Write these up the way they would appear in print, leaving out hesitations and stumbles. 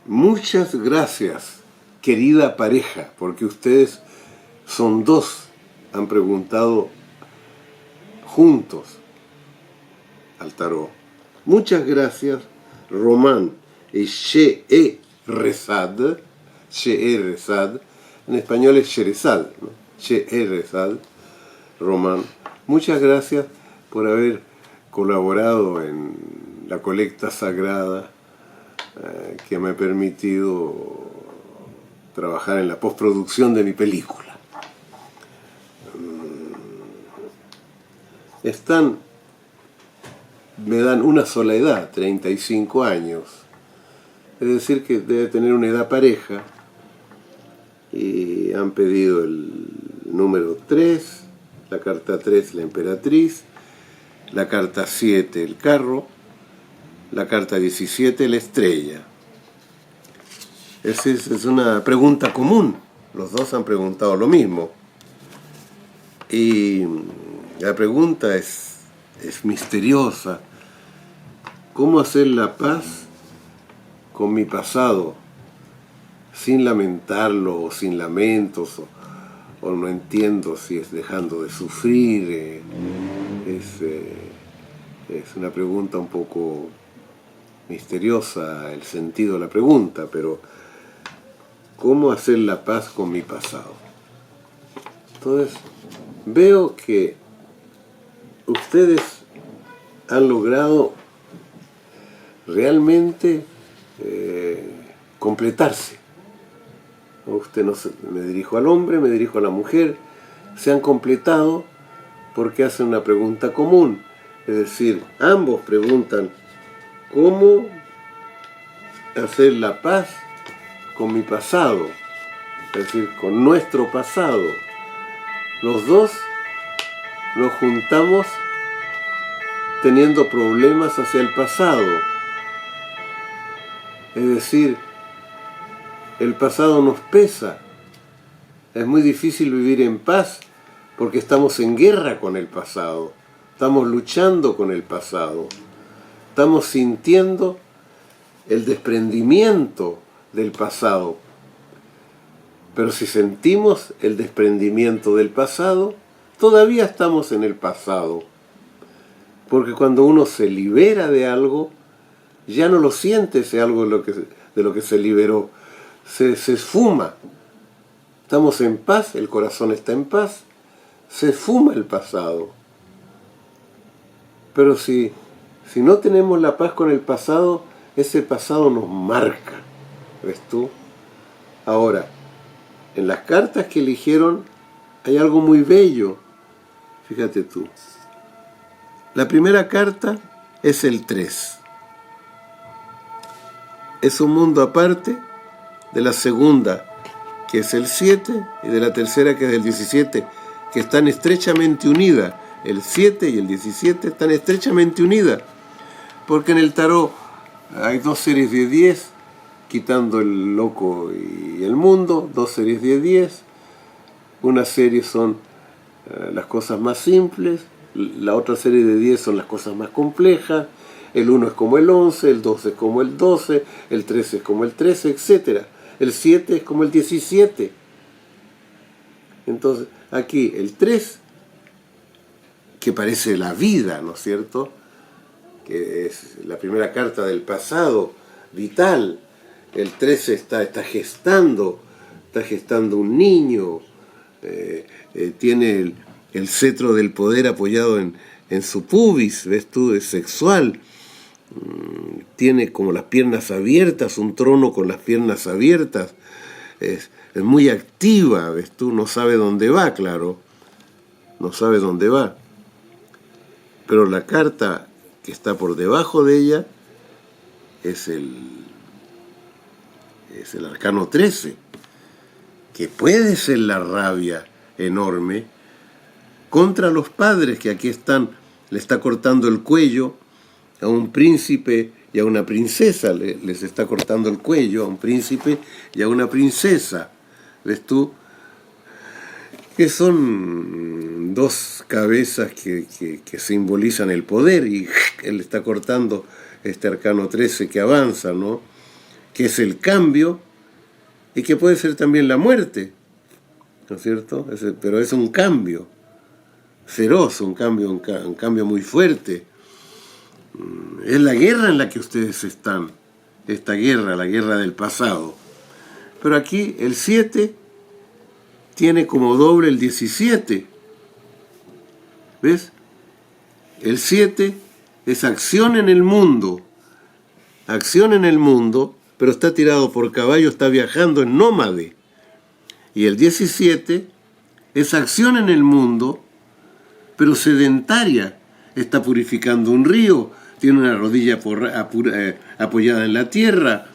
Muchas gracias, querida pareja, porque ustedes son dos, han preguntado juntos al tarot. Muchas gracias, Román y Scheherazade, en español es Sherezad, ¿no? Scheherazad, Román. Muchas gracias por haber colaborado en la colecta sagrada que me ha permitido trabajar en la postproducción de mi película. Me dan una sola edad, 35 años. Es decir, que debe tener una edad pareja. Y han pedido el número 3, la carta 3, la emperatriz, la carta 7, el carro, la carta 17, la estrella. Es una pregunta común. Los dos han preguntado lo mismo. Y la pregunta es misteriosa. ¿Cómo hacer la paz con mi pasado? Sin lamentarlo o sin lamentos, o no entiendo si es dejando de sufrir. Es una pregunta un poco misteriosa el sentido de la pregunta, pero ¿cómo hacer la paz con mi pasado? Entonces, veo que ustedes han logrado realmente completarse. Usted no se, me dirijo al hombre, me dirijo a la mujer, se han completado porque hacen una pregunta común. Es decir, ambos preguntan, ¿cómo hacer la paz con mi pasado? Es decir, con nuestro pasado. Los dos nos juntamos teniendo problemas hacia el pasado. Es decir, el pasado nos pesa. Es muy difícil vivir en paz porque estamos en guerra con el pasado. Estamos luchando con el pasado. Estamos sintiendo el desprendimiento del pasado. Pero si sentimos el desprendimiento del pasado, todavía estamos en el pasado. Porque cuando uno se libera de algo, ya no lo siente ese algo de lo que se liberó. Se esfuma. Estamos en paz, el corazón está en paz, se esfuma el pasado. Pero si no tenemos la paz con el pasado, ese pasado nos marca. ¿Ves tú? Ahora, en las cartas que eligieron hay algo muy bello. Fíjate tú. La primera carta es el 3. Es un mundo aparte de la segunda, que es el 7, y de la tercera, que es el 17, que están estrechamente unidas. El 7 y el 17 están estrechamente unidas, porque en el tarot hay dos series de 10, quitando el loco y el mundo, dos series de 10. Una serie son las cosas más simples, la otra serie de 10 son las cosas más complejas, el 1 es como el 11, el 2 es como el 12, el 13 es como el 13, etc. El 7 es como el 17. Entonces, aquí el 3, que parece la vida, ¿no es cierto? Que es la primera carta del pasado vital. El 13 está gestando un niño, tiene el cetro del poder apoyado en su pubis, ¿ves tú? Es sexual. Tiene como las piernas abiertas, un trono con las piernas abiertas, es muy activa, ¿ves tú? No sabe dónde va, claro, no sabe dónde va. Pero la carta que está por debajo de ella es el arcano 13, que puede ser la rabia enorme contra los padres que aquí están, le está cortando el cuello a un príncipe y a una princesa, les está cortando el cuello a un príncipe y a una princesa, ¿ves tú? Que son dos cabezas que simbolizan el poder, y él está cortando este arcano 13 que avanza, ¿no? que es el cambio, y que puede ser también la muerte, ¿no es cierto? Pero es un cambio feroz, un cambio muy fuerte. Es la guerra en la que ustedes están, esta guerra, la guerra del pasado. Pero aquí el 7 tiene como doble el 17. ¿Ves? El 7 es acción en el mundo. Acción en el mundo, pero está tirado por caballo, está viajando en nómade. Y el 17 es acción en el mundo, pero sedentaria. Está purificando un río, tiene una rodilla apoyada en la tierra,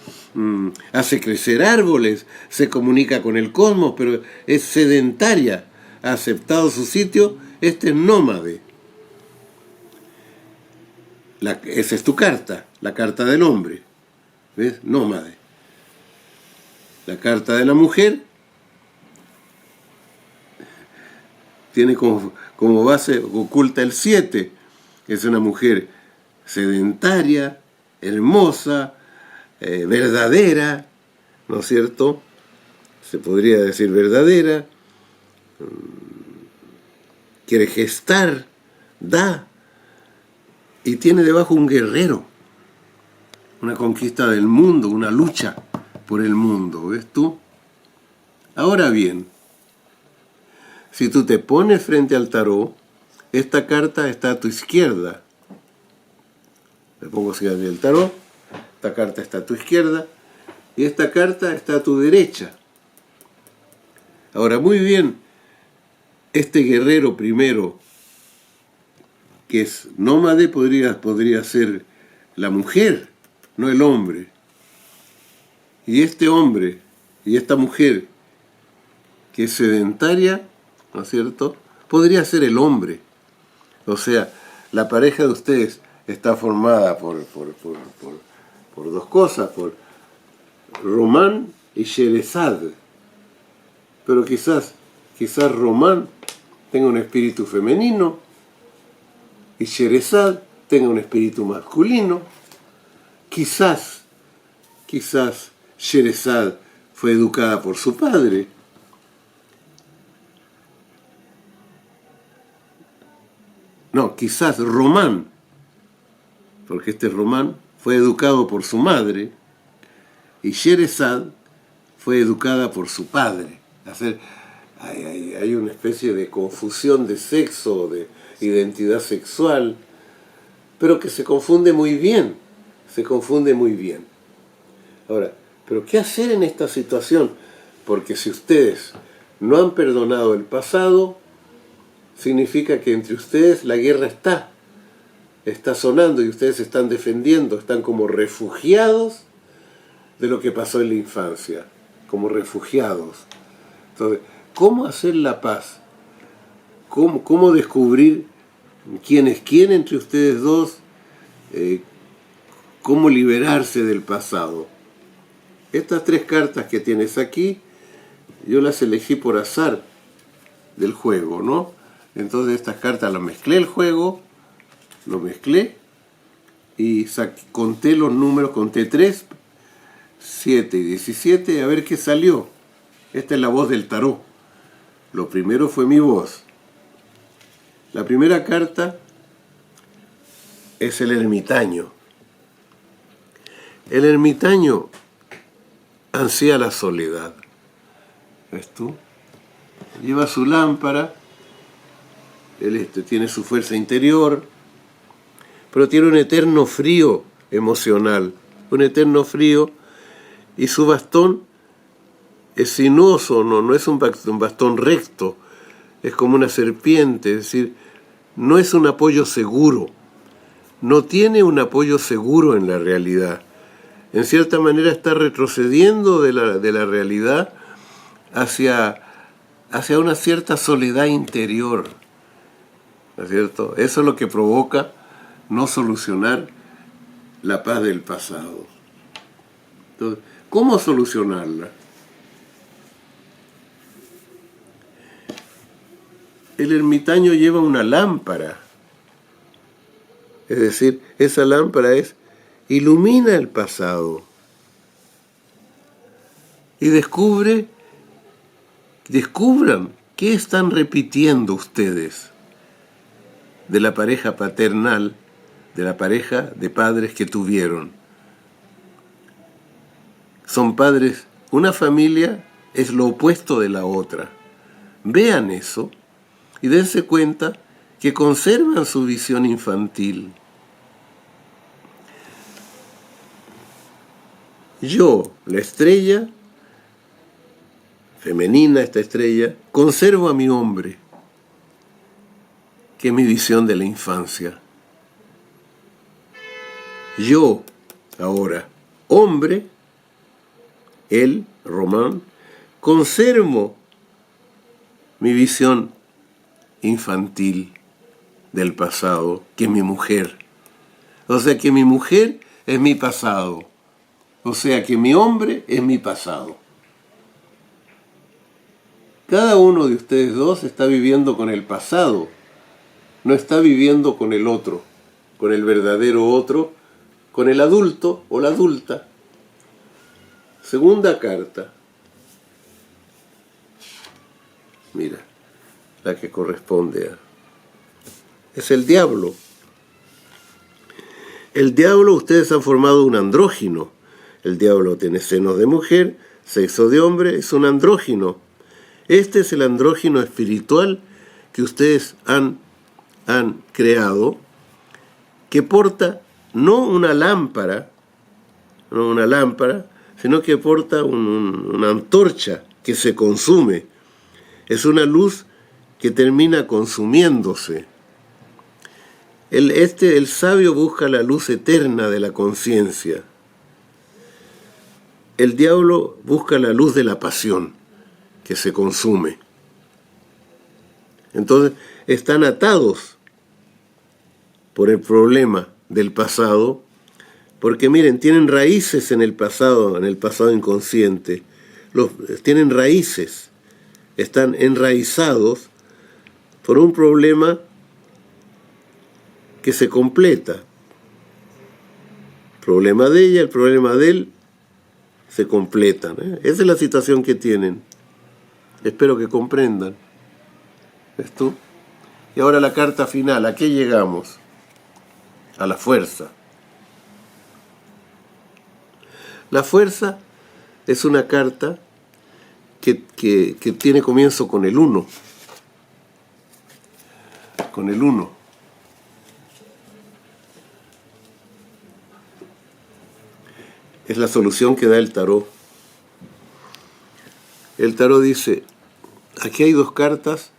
hace crecer árboles, se comunica con el cosmos, pero es sedentaria. Ha aceptado su sitio, este es nómade. Esa es tu carta, la carta del hombre. ¿Ves? Nómade. La carta de la mujer tiene como base oculta el 7. Es una mujer sedentaria, hermosa, verdadera, ¿no es cierto? Se podría decir verdadera. Quiere gestar, da. Y tiene debajo un guerrero, una conquista del mundo, una lucha por el mundo, ¿ves tú? Ahora bien, si tú te pones frente al tarot, esta carta está a tu izquierda. Le pongo así el tarot, esta carta está a tu izquierda y esta carta está a tu derecha. Ahora, muy bien, este guerrero primero, que es nómade, podría ser la mujer, no el hombre. Y este hombre y esta mujer, que es sedentaria, ¿no es cierto?, podría ser el hombre. O sea, la pareja de ustedes está formada por dos cosas, por Román y Sherezad. Pero quizás Román tenga un espíritu femenino y Sherezad tenga un espíritu masculino. Quizás Sherezad fue educada por su padre. No, quizás Román, porque este Román fue educado por su madre y Sherezad fue educada por su padre. Hay una especie de confusión de sexo, de identidad sexual, pero que se confunde muy bien, Ahora, ¿pero qué hacer en esta situación? Porque si ustedes no han perdonado el pasado, significa que entre ustedes la guerra está sonando y ustedes se están defendiendo, están como refugiados de lo que pasó en la infancia, como refugiados. Entonces, ¿cómo hacer la paz? ¿Cómo descubrir quién es quién entre ustedes dos? ¿Cómo liberarse del pasado? Estas 3 cartas que tienes aquí, yo las elegí por azar del juego, ¿no? Entonces estas cartas las mezclé el juego, lo mezclé y conté los números, conté 3, 7 y 17, a ver qué salió. Esta es la voz del tarot. Lo primero fue mi voz. La primera carta es el ermitaño. El ermitaño ansía la soledad. ¿Ves tú? Lleva su lámpara, él tiene su fuerza interior, pero tiene un eterno frío emocional, un eterno frío, y su bastón es sinuoso, no es un bastón recto, es como una serpiente, es decir, no es un apoyo seguro, no tiene un apoyo seguro en la realidad. En cierta manera está retrocediendo de la realidad hacia una cierta soledad interior, ¿no es cierto? Eso es lo que provoca no solucionar la paz del pasado. Entonces, ¿cómo solucionarla? El ermitaño lleva una lámpara, es decir, esa lámpara ilumina el pasado, y descubran qué están repitiendo ustedes de la pareja paternal, de la pareja de padres que tuvieron. Son padres, una familia es lo opuesto de la otra. Vean eso y dense cuenta que conservan su visión infantil. Yo, la estrella, femenina esta estrella, conservo a mi hombre, que es mi visión de la infancia. Yo, ahora, hombre, él, Román, conservo mi visión infantil del pasado, que es mi mujer. O sea que mi mujer es mi pasado. O sea que mi hombre es mi pasado. Cada uno de ustedes dos está viviendo con el pasado, no está viviendo con el otro, con el verdadero otro, con el adulto o la adulta. Segunda carta. Mira, la que corresponde a... Es el diablo. El diablo, ustedes han formado un andrógino. El diablo tiene senos de mujer, sexo de hombre, es un andrógino. Este es el andrógino espiritual que ustedes han creado, que porta no una lámpara, sino que porta una antorcha que se consume. Es una luz que termina consumiéndose. El sabio busca la luz eterna de la conciencia. El diablo busca la luz de la pasión, que se consume. Entonces, están atados por el problema del pasado, porque miren, tienen raíces en el pasado inconsciente. Tienen raíces, están enraizados por un problema que se completa. El problema de ella, el problema de él, se completan. Esa es la situación que tienen. Espero que comprendan. ¿Ves tú? Y ahora la carta final. ¿A qué llegamos? A la fuerza. La fuerza es una carta que tiene comienzo con el 1. Con el 1. Es la solución que da el tarot. El tarot dice, aquí hay dos cartas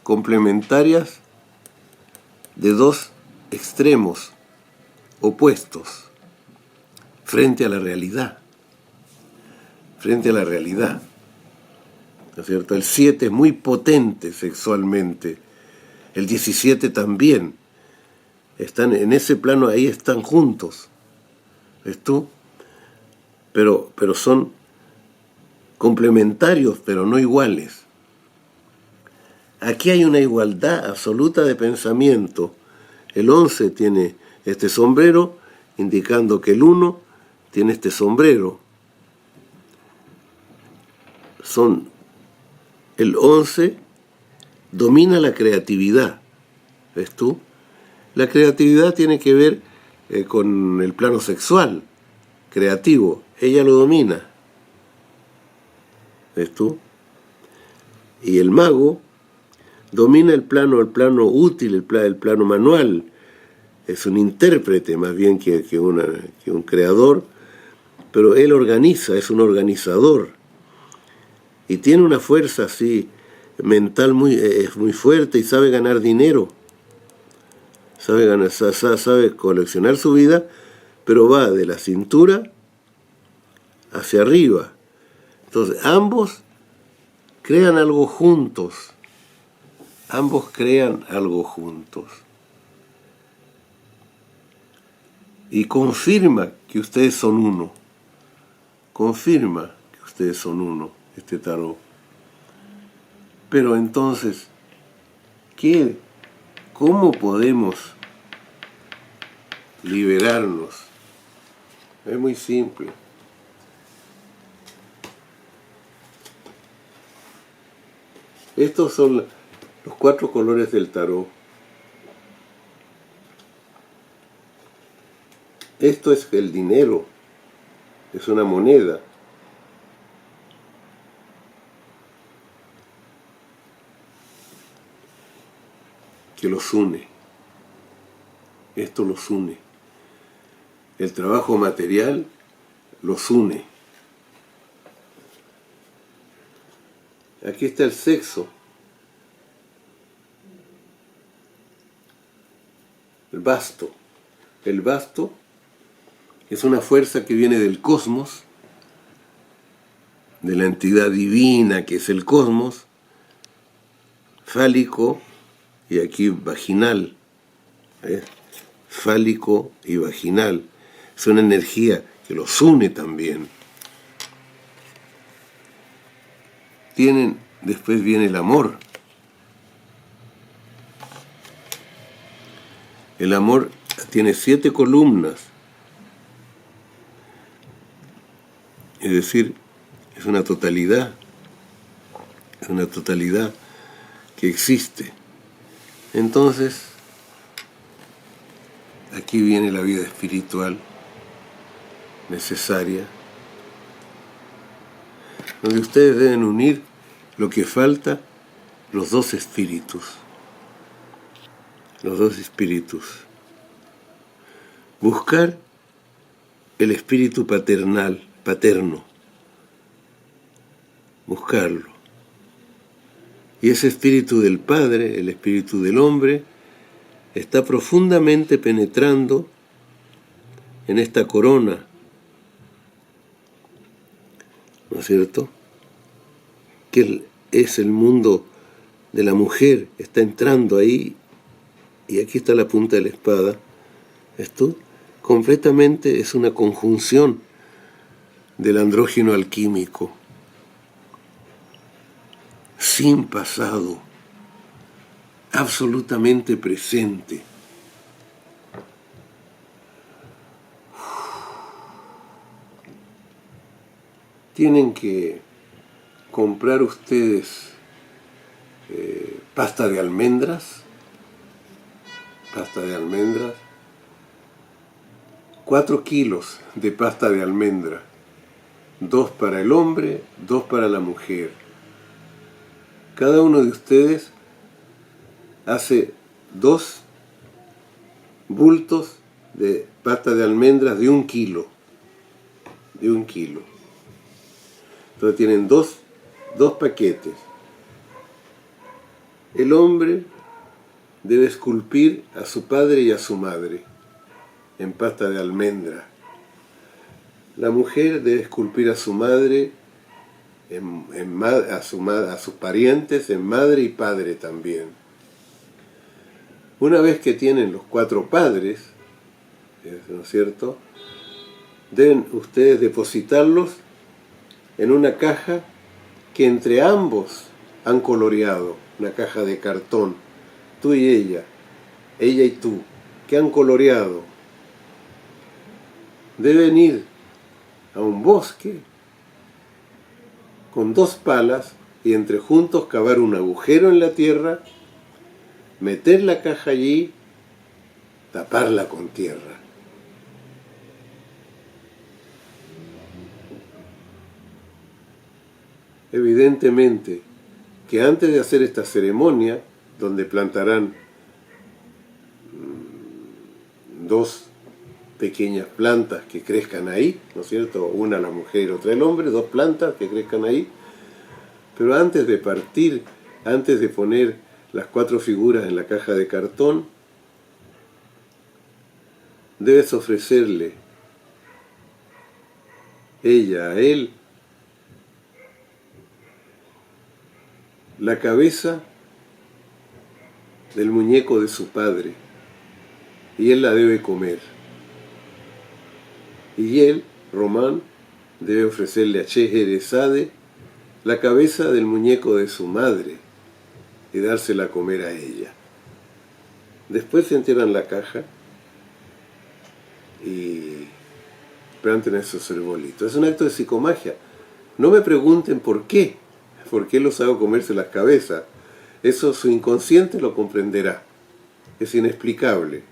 complementarias de dos extremos opuestos frente a la realidad. Frente a la realidad. ¿No es cierto? El 7 es muy potente sexualmente. El 17 también. Están en ese plano, ahí están juntos. ¿Ves tú? Pero son complementarios, pero no iguales. Aquí hay una igualdad absoluta de pensamiento. El 11 tiene este sombrero, indicando que el 1 tiene este sombrero. El 11 domina la creatividad. ¿Ves tú? La creatividad tiene que ver con el plano sexual, creativo. Ella lo domina. ¿Ves tú? Y el mago domina el plano útil, el plano manual. Es un intérprete más bien que un creador, pero él organiza, es un organizador. Y tiene una fuerza así mental muy fuerte y sabe ganar dinero. Sabe coleccionar su vida, pero va de la cintura hacia arriba. Entonces, ambos crean algo juntos. Ambos crean algo juntos. Y confirma que ustedes son uno. Confirma que ustedes son uno, este tarot. Pero entonces, ¿cómo podemos liberarnos? Es muy simple. Estos son los 4 colores del tarot. Esto es el dinero, es una moneda. Que los une. Esto los une. El trabajo material los une. Aquí está el sexo. El basto. El basto es una fuerza que viene del cosmos, de la entidad divina que es el cosmos, fálico y aquí vaginal. Fálico y vaginal. Es una energía que los une también. Después viene el amor. El amor tiene 7 columnas. Es decir, es una totalidad. Es una totalidad que existe. Entonces, aquí viene la vida espiritual necesaria, donde ustedes deben unir lo que falta, los 2 espíritus. Los 2 espíritus. Buscar el espíritu paterno. Buscarlo. Y ese espíritu del Padre, el espíritu del hombre, está profundamente penetrando en esta corona, ¿no es cierto? Que es el mundo de la mujer, está entrando ahí, y aquí está la punta de la espada. Esto completamente es una conjunción del andrógeno alquímico, sin pasado, absolutamente presente. Tienen que comprar ustedes pasta de almendras, 4 kilos de pasta de almendra, 2 para el hombre, 2 para la mujer. Cada uno de ustedes hace 2 bultos de pasta de almendras de 1 kilo. Entonces tienen dos paquetes. El hombre debe esculpir a su padre y a su madre en pasta de almendra. La mujer debe esculpir a su madre, a sus parientes, en madre y padre también. Una vez que tienen los 4 padres, ¿no es cierto?, deben ustedes depositarlos en una caja que entre ambos han coloreado, una caja de cartón, tú y ella y tú, que han coloreado. Deben ir a un bosque con 2 palas y entre juntos cavar un agujero en la tierra, meter la caja allí, taparla con tierra. Evidentemente que antes de hacer esta ceremonia, donde plantarán 2 pequeñas plantas que crezcan ahí, ¿no es cierto? Una la mujer, otra el hombre, 2 plantas que crezcan ahí. Pero antes de partir, antes de poner las 4 figuras en la caja de cartón, debes ofrecerle ella a él la cabeza del muñeco de su padre, y él la debe comer. Y él, Román, debe ofrecerle a Scheherazade la cabeza del muñeco de su madre y dársela a comer a ella. Después se entierran la caja y plantan esos arbolitos. Es un acto de psicomagia. No me pregunten por qué, ¿Por qué los hago comerse las cabezas? Eso su inconsciente lo comprenderá. Es inexplicable.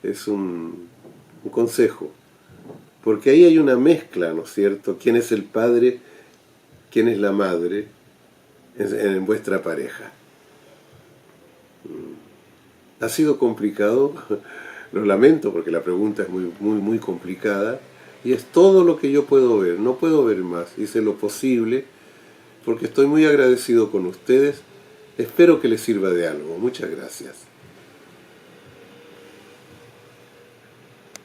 Es un consejo. Porque ahí hay una mezcla, ¿no es cierto? ¿Quién es el padre? ¿Quién es la madre en vuestra pareja? ¿Ha sido complicado? Lo lamento porque la pregunta es muy complicada. Y es todo lo que yo puedo ver. No puedo ver más. Hice lo posible porque estoy muy agradecido con ustedes. Espero que les sirva de algo. Muchas gracias.